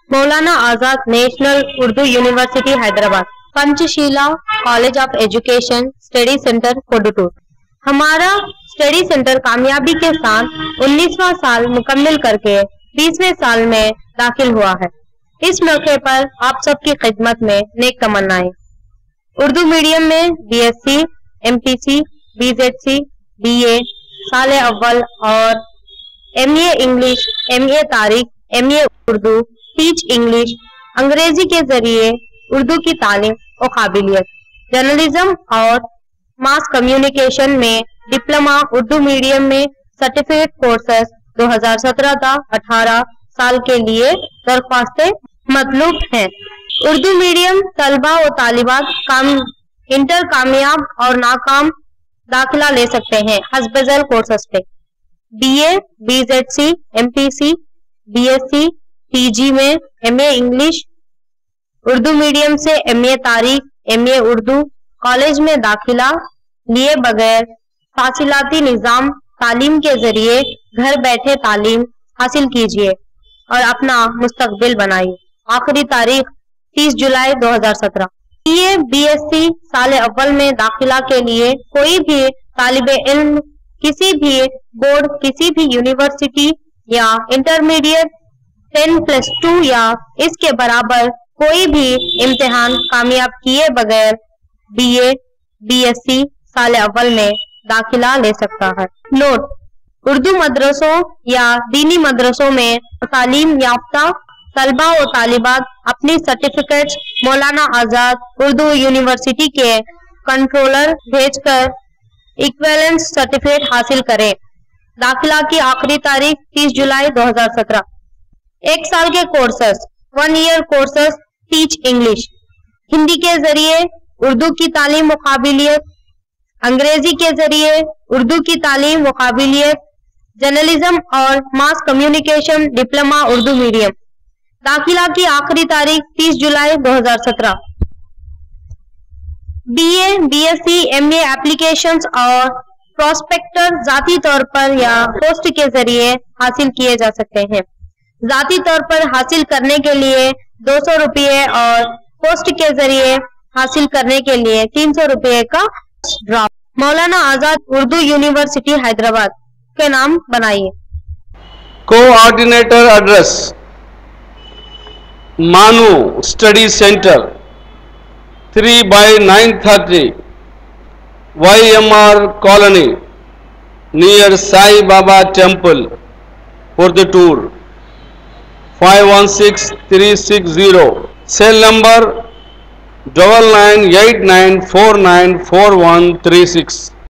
Maulana Azad national Urdu university Hyderabad, Panchsheela college of education study center Kodutur. हमारा study centre कामयाबी के साथ 19वां साल मुकम्मिल करके 20वें साल में दाखिल हुआ है। इस मौके पर आप सबकी खिदमत में नेक तमन्नाएं। उर्दू मीडियम में BSc, MPC, BZC, BA, साल अव्वल और MA इंग्लिश, MA तारीख, MA उर्दू, टीच इंग्लिश, अंग्रेजी के जरिए उर्दू की तालीम और काबिलियत, जर्नलिज्म और मास कम्युनिकेशन में डिप्लोमा उर्दू मीडियम में सर्टिफिकेट कोर्सेस 2017-18 साल के लिए दरख्वास्तें मतलूब हैं। उर्दू मीडियम तलबा और तालिबात इंटर कामयाब और नाकाम दाखिला ले सकते हैं हस्बजल कोर्सेस पे। BA, BZC, MPC, BSc, PG में MA इंग्लिश, उर्दू मीडियम से MA तारीख, MA उर्दू, कॉलेज में दाखिला लिए बगैर फासिलाती निज़ाम तालीम के जरिए घर बैठे तालीम हासिल कीजिए और अपना मुस्तकबिल बनाइए। आखिरी तारीख 30 जुलाई 2017। BA, BSc साल अव्वल में दाखिला के लिए कोई भी तालिबे इल्म किसी भी बोर्ड, किसी भी यूनिवर्सिटी या इंटरमीडिएट 10+2 या इसके बराबर कोई भी इम्तिहान कामयाब किए बगैर BA, BSc साल अव्वल में दाखिला ले सकता है। नोट: उर्दू मदरसों या दीनी मदरसों में तालीम याफ्ता तलबा और तालिबात अपनी सर्टिफिकेट्स मौलाना आजाद उर्दू यूनिवर्सिटी के कंट्रोलर भेजकर इक्विवेलेंस सर्टिफिकेट हासिल करें। दाखिला की आखिरी तारीख 30 जुलाई 2017। 1 साल के courses, 1 year courses, teach English, Hindi के जरिए उर्दू की तालीम व काबिलियत, अंग्रेजी के जरिए उर्दू की तालीम व काबिलियत, जर्नलिज्म और mass communication diploma Urdu medium. दाखिला की आखिरी तारीख 30 जुलाई 2017। BA, BSc, MA एप्लीकेशंस और प्रोस्पेक्टर जाती तौर पर या पोस्ट के जरिए हासिल किए जा सकते हैं। जाती तौर पर हासिल करने के लिए 200 रुपये और पोस्ट के जरिए हासिल करने के लिए 300 रुपये का ड्राफ्ट। मौलाना आजाद उर्दू यूनिवर्सिटी हैदराबाद के नाम बनाइए। Coordinator address: MANUU study center 3/930 YMR colony near Sai Baba temple Kodutur 516360। Cell number 9989494136।